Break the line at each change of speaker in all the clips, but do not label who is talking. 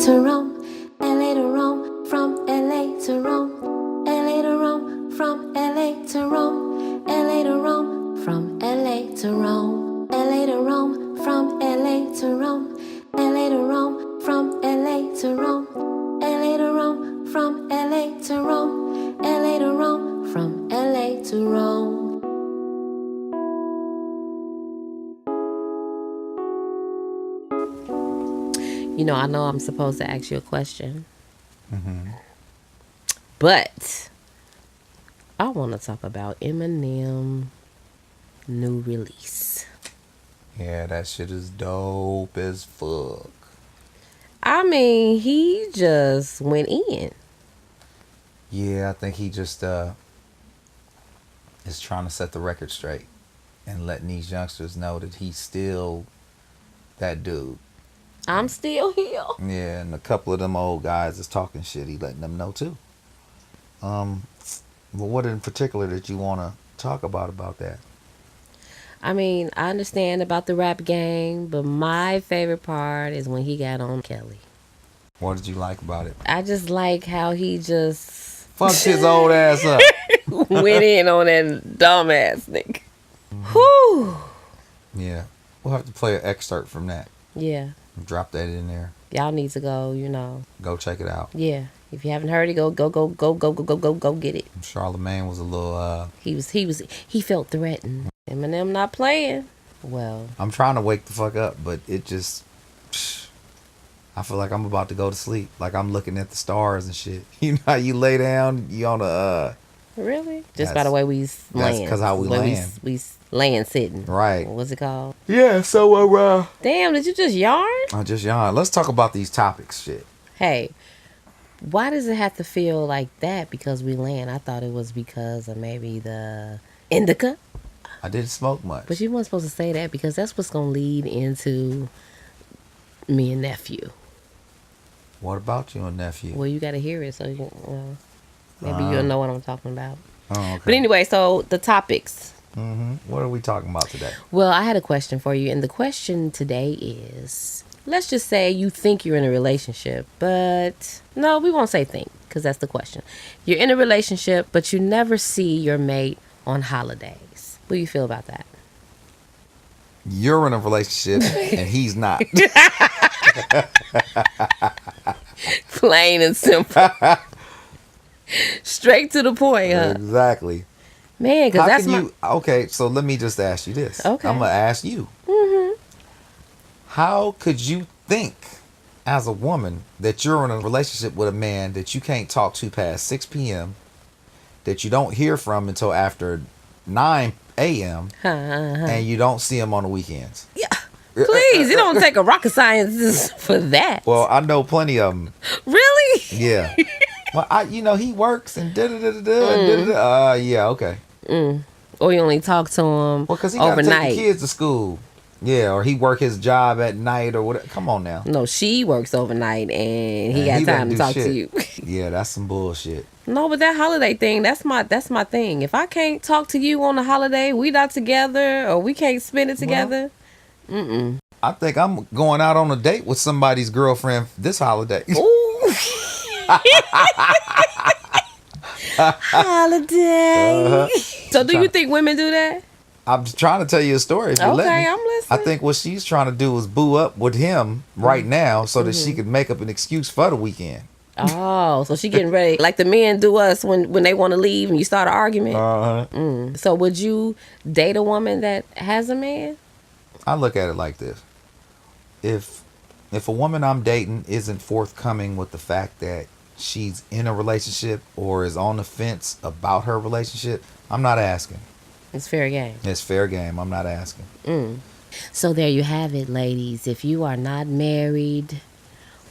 to Rome, LA to Rome, from LA to Rome, LA to Rome, from LA to Rome, LA to Rome, from LA to Rome, LA to Rome, from LA to Rome, LA to Rome, from LA to Rome, LA to Rome, from LA to Rome, LA to Rome, from LA to Rome. You know, I know I'm supposed to ask you a question. But I want to talk about Eminem new release.
Yeah, that shit is dope as fuck.
I mean, he just went in.
Yeah, I think he just is trying to set the record straight and letting these youngsters know that he's still that dude.
I'm still here.
Yeah, and a couple of them old guys is talking shit. He letting them know too. But what in particular did you want to talk about that?
I mean, I understand about the rap game, but my favorite part is when he got on Kelly.
What did you like about it?
I just like how he just
Fucked his old ass up.
went in on that dumbass nigga. Whew.
Yeah, we'll have to play an excerpt from that.
Yeah.
Drop that in there.
Y'all need to go, you know.
Go check it out.
Yeah. If you haven't heard it, go get it.
Charlemagne was a little
He felt threatened. Eminem not playing. Well,
I'm trying to wake the fuck up, but it just I feel like I'm about to go to sleep. Like I'm looking at the stars and shit. You know how you lay down, you on a
really? Just by the way we land.
That's because how we land.
We land sitting.
Right.
What's it called?
Yeah, so
Damn, did you just yarn?
I just yawned. Let's talk about these topics, shit.
Hey, why does it have to feel like that because we land? I thought it was because of maybe the Indica.
I didn't smoke much.
But you weren't supposed to say that because that's what's going to lead into me and nephew.
What about you and nephew?
Well, you got to hear it so maybe you'll know what I'm talking about.
Oh, okay.
But anyway, so the topics.
What are we talking about today?
Well, I had a question for you. And the question today is, let's just say you think you're in a relationship, but no, we won't say think because that's the question. You're in a relationship, but you never see your mate on holidays. What do you feel about that?
You're in a relationship and he's not.
Plain and simple. Straight to the point, huh?
Exactly.
Man, because that's
Okay, so let me just ask you this.
Okay.
I'm going to ask you. How could you think as a woman that you're in a relationship with a man that you can't talk to past 6 p.m., that you don't hear from until after 9 a.m., and you don't see him on the weekends?
Yeah. Please, it don't take a rocket scientist for that.
Well, I know plenty of them.
Really?
Yeah. Well, he works and da-da-da-da-da. Yeah, okay.
Or you only talk to him
because he got to
overnight.
take the kids to school. Yeah, or he work his job at night or whatever. Come on now.
No, she works overnight and he got time to talk to you.
Yeah, that's some bullshit.
No, but that holiday thing, that's my thing. If I can't talk to you on a holiday, we not together or we can't spend it together.
I think I'm going out on a date with somebody's girlfriend this holiday.
Ooh. Holiday. So do you think women do that?
I'm trying to tell you a story. If you let me.
I'm listening.
I think what she's trying to do is boo up with him right now so that she could make up an excuse for the weekend.
Oh, so she getting ready like the men do us when they want to leave and you start an argument. So would you date a woman that has a man?
I look at it like this. If a woman I'm dating isn't forthcoming with the fact that she's in a relationship or is on the fence about her relationship, I'm not asking.
It's fair game.
It's fair game. I'm not asking.
So there you have it, ladies. If you are not married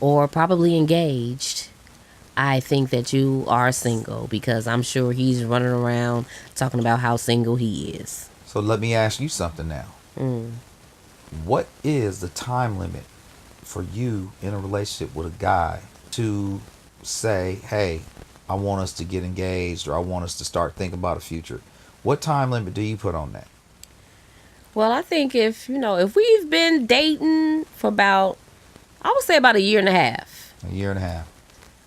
or probably engaged, I think that you are single because I'm sure he's running around talking about how single he is.
So let me ask you something now. What is the time limit for you in a relationship with a guy to say, hey, I want us to get engaged or I want us to start thinking about a future? What time limit do you put on that?
Well, I think if we've been dating for about, I would say about a year and a half.
A year and a half.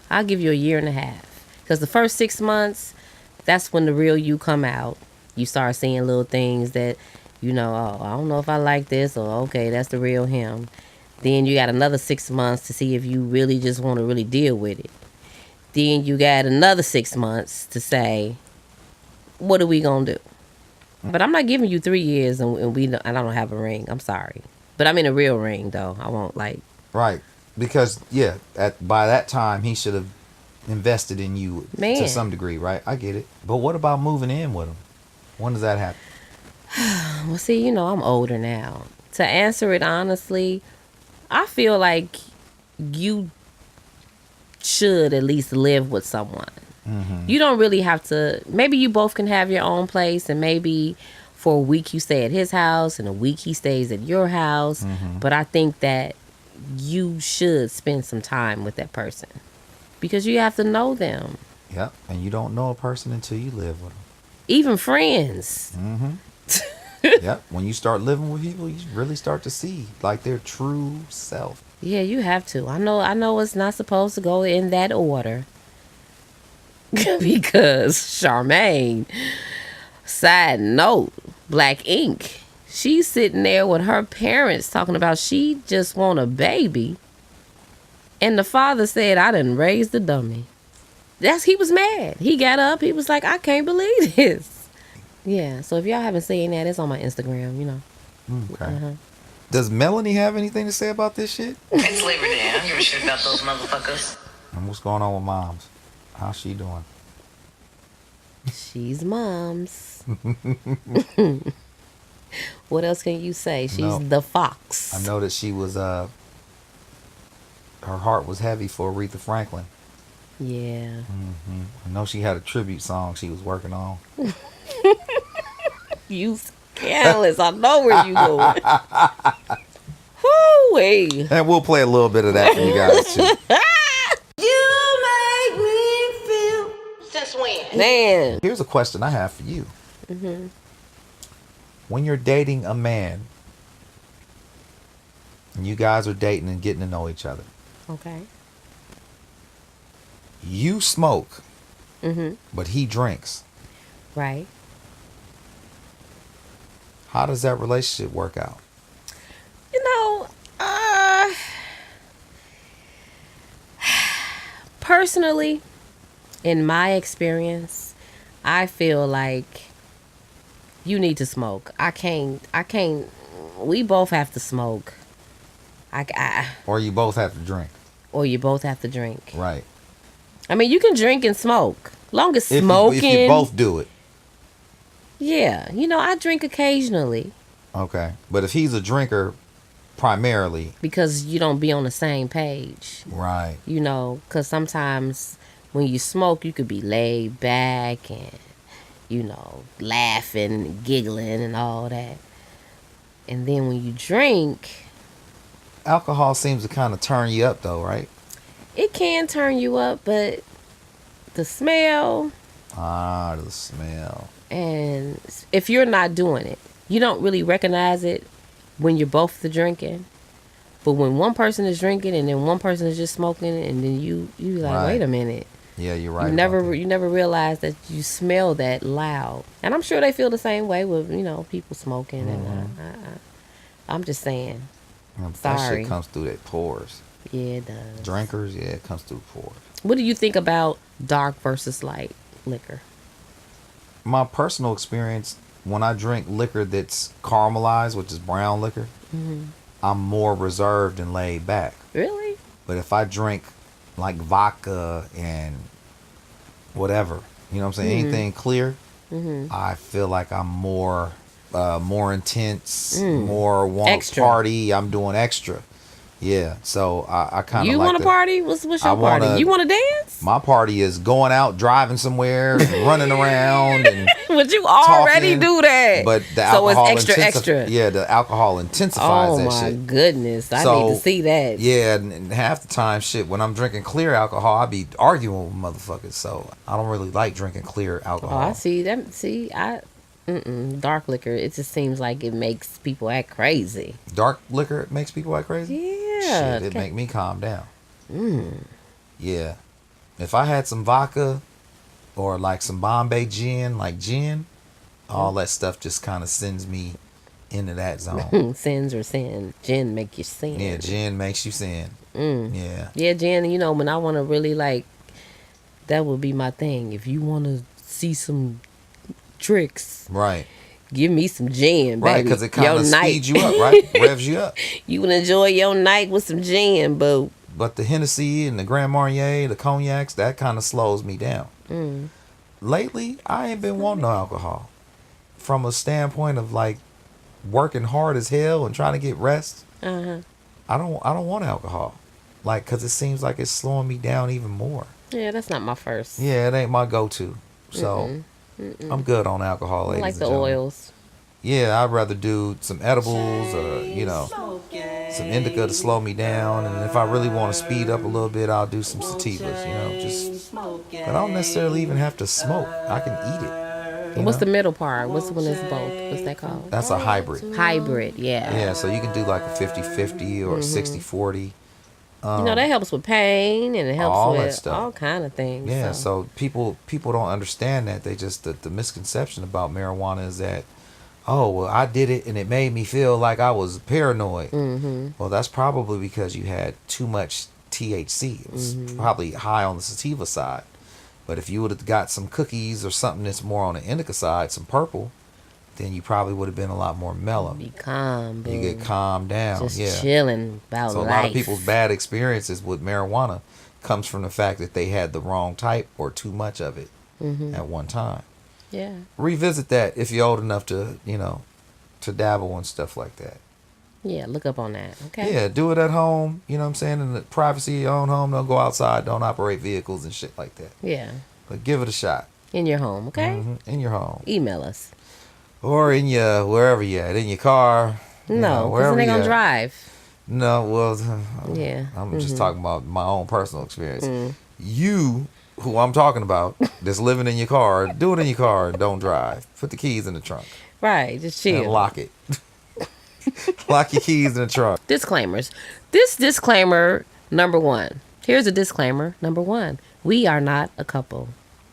I'll give you a year and a half. Because the first 6 months, that's when the real you come out. You start seeing little things that, oh, I don't know if I like this, or okay, that's the real him. Then you got another 6 months to see if you really just want to really deal with it. Then you got another 6 months to say, what are we going to do? But I'm not giving you 3 years and I don't have a ring. I'm sorry. But I'm in a real ring, though. I won't
Right. Because, yeah, by that time, he should have invested in you to some degree, right? I get it. But what about moving in with him? When does that happen?
Well, see, I'm older now. To answer it honestly, I feel like you should at least live with someone. Mm-hmm. You don't really have to. Maybe you both can have your own place, and maybe for a week you stay at his house and a week he stays at your house. Mm-hmm. But I think that you should spend some time with that person because you have to know them.
Yep, and you don't know a person until you live with them.
Even friends.
Mm-hmm. Yep, when you start living with people, you really start to see like their true self.
Yeah, you have to. I know it's not supposed to go in that order. Because Charmaine, side note, Black Ink, she's sitting there with her parents talking about she just want a baby. And the father said, I done raised the dummy. He was mad. He got up. He was like, I can't believe this. Yeah, so if y'all haven't seen that, it's on my Instagram,
Okay.
Uh-huh.
Does Melanie have anything to say about this shit?
It's Labor Day. I don't give a shit about those motherfuckers.
And what's going on with Moms? How's she doing?
She's Moms. What else can you say? She's the fox.
I know that she was, her heart was heavy for Aretha Franklin.
Yeah.
Mm-hmm. I know she had a tribute song she was working on.
You scandalous. I know where you going. Whoo-wee.
And we'll play a little bit of that for you guys, too.
You make me feel. Since when?
Man.
Here's a question I have for you. Mm-hmm. When you're dating a man, and you guys are dating and getting to know each other.
Okay.
You smoke,
Mm-hmm.
but he drinks.
Right.
How does that relationship work out?
Personally, in my experience, I feel like you need to smoke. I can't, we both have to smoke.
Or you both have to drink.
Or you both have to drink.
Right.
I mean, you can drink and smoke. Long as smoking.
If you both do it.
Yeah. I drink occasionally.
Okay. But if he's a drinker primarily.
Because you don't be on the same page.
Right.
Because sometimes when you smoke, you could be laid back and, laughing, giggling and all that. And then when you drink.
Alcohol seems to kind of turn you up though, right?
It can turn you up, but the smell.
The smell.
And if you're not doing it, you don't really recognize it when you're both drinking. But when one person is drinking and then one person is just smoking, and then you like,
right.
Wait a minute.
Yeah, you're right.
You never realize that you smell that loud. And I'm sure they feel the same way with people smoking. Mm-hmm. And I'm just saying.
That shit comes through their pores.
Yeah, it does.
Drinkers, yeah, it comes through pores.
What do you think about dark versus light liquor?
My personal experience, when I drink liquor that's caramelized, which is brown liquor, mm-hmm. I'm more reserved and laid back.
Really?
But if I drink like vodka and whatever, you know what I'm saying, mm-hmm. anything clear, mm-hmm. I feel like I'm more intense, more want to party. I'm doing extra. Yeah, so I kind of
You
like
want to party? What's your party? You want to dance?
My party is going out, driving somewhere, running around, and
but you already
talking,
do that.
But the alcohol
it's extra.
Yeah, the alcohol intensifies that shit.
Oh my goodness, I need to see that.
Yeah, and half the time, shit, when I'm drinking clear alcohol, I be arguing with motherfuckers. So I don't really like drinking clear alcohol.
Oh, I see them. See, dark liquor. It just seems like it makes people act crazy.
Dark liquor makes people act crazy?
Yeah.
Shit, it make me calm down. Yeah. If I had some vodka or like some Bombay gin, like gin, all that stuff just kind of sends me into that zone.
Sins or sin. Gin make you sin.
Yeah, gin makes you sin. Yeah.
Yeah, Jen, you know, when I want to really like, that would be my thing. If you want to see some tricks,
Right.
give me some gin, baby.
Right, because it kind
Your
of
night.
speeds you up, right? Revs you up.
You would enjoy your night with some gin, boo.
But the Hennessy and the Grand Marnier, the cognacs, that kind of slows me down. Lately, I ain't been wanting no alcohol. From a standpoint of like working hard as hell and trying to get rest, I don't want alcohol. Like, because it seems like it's slowing me down even more.
Yeah, that's not my first.
Yeah, it ain't my go-to. So, I'm good on alcohol,
I
ladies
like
and
the
gentlemen.
oils.
Yeah, I'd rather do some edibles or, some indica to slow me down. And if I really want to speed up a little bit, I'll do some sativas, But I don't necessarily even have to smoke. I can eat it.
What's the middle part? What's the one that's both? What's that called?
That's a hybrid.
Hybrid, yeah.
Yeah, so you can do like a 50-50 or a 60-40.
You know, that helps with pain and it helps
all that
with
stuff.
all kind of things.
Yeah, so people don't understand that. They just, the misconception about marijuana is that, oh, well, I did it and it made me feel like I was paranoid. Well, that's probably because you had too much THC. It was probably high on the sativa side. But if you would have got some cookies or something that's more on the indica side, some purple, then you probably would have been a lot more mellow.
Be calm, boo.
You get calmed down.
Just chilling about
So a
life.
lot of people's bad experiences with marijuana comes from the fact that they had the wrong type or too much of it at one time.
Yeah.
Revisit that if you're old enough to, to dabble and stuff like that.
Yeah, look up on that. Okay.
Yeah, do it at home, you know what I'm saying, in the privacy of your own home. Don't go outside, don't operate vehicles and shit like that.
Yeah.
But give it a shot.
In your home, okay?
In your home.
Email us.
Or in your, wherever you're at, in your car.
No, because they gonna drive.
No, well,
Yeah.
I'm just talking about my own personal experience. You, who I'm talking about, that's living in your car, do it in your car and don't drive. Put the keys in the trunk.
Right, just chill.
And lock it. Lock your keys in the trunk.
Disclaimers. This disclaimer, number one. Here's a disclaimer, number one. We are not a couple.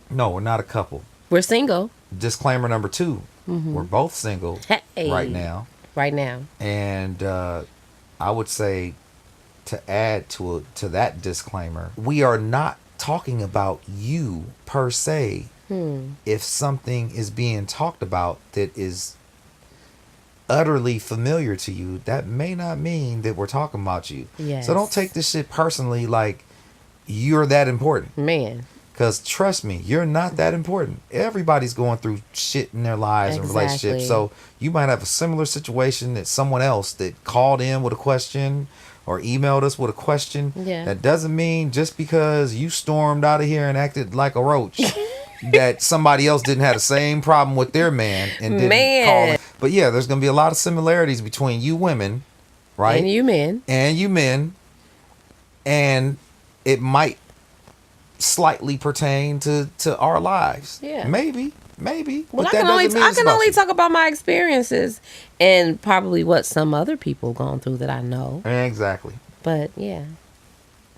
No, we're not a couple.
We're single.
Disclaimer number two. We're both single right now.
Right now.
And I would say, to add to that disclaimer, we are not talking about you per se. If something is being talked about that is utterly familiar to you, that may not mean that we're talking about you.
Yes.
So don't take this shit personally like you're that important.
Man.
Because trust me, you're not that important. Everybody's going through shit in their lives and relationships. So you might have a similar situation that someone else that called in with a question or emailed us with a question.
Yeah.
That doesn't mean just because you stormed out of here and acted like a roach that somebody else didn't have the same problem with their man and didn't call in. But yeah, there's going to be a lot of similarities between you women, right?
And you men.
And you men. And it might slightly pertain to our lives.
Yeah.
Maybe.
Well, I can only talk about my experiences and probably what some other people gone through that I know.
Exactly.
But yeah.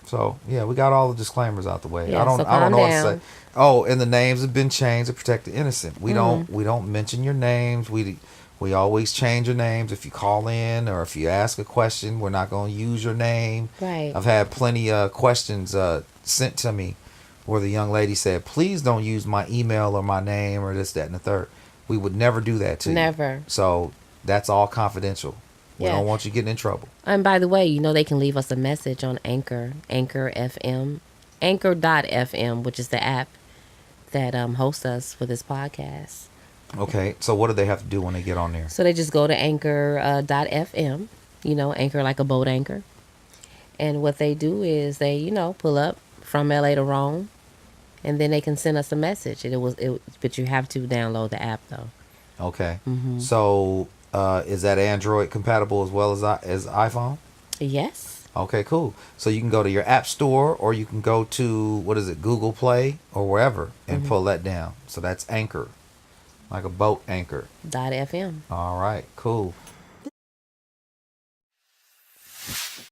So yeah, we got all the disclaimers out the way.
Yeah,
I don't
calm
know what to
down.
say. Oh, and the names have been changed to protect the innocent. We don't mention your names. We always change your names if you call in or if you ask a question. We're not going to use your name.
Right.
I've had plenty of questions sent to me where the young lady said, "Please don't use my email or my name or this, that, and the third." We would never do that to you.
Never.
So that's all confidential. We don't want you getting in trouble.
And by the way, they can leave us a message on Anchor FM, Anchor.fm, which is the app that hosts us for this podcast.
Okay, so what do they have to do when they get on there?
So they just go to Anchor.fm, Anchor like a boat anchor. And what they do is they, pull up from LA to Rome, and then they can send us a message. But you have to download the app though.
Okay. So is that Android compatible as well as iPhone?
Yes.
Okay, cool. So you can go to your app store or you can go to, Google Play or wherever and pull that down. So that's Anchor, like a boat anchor.
.fm.
All right, cool.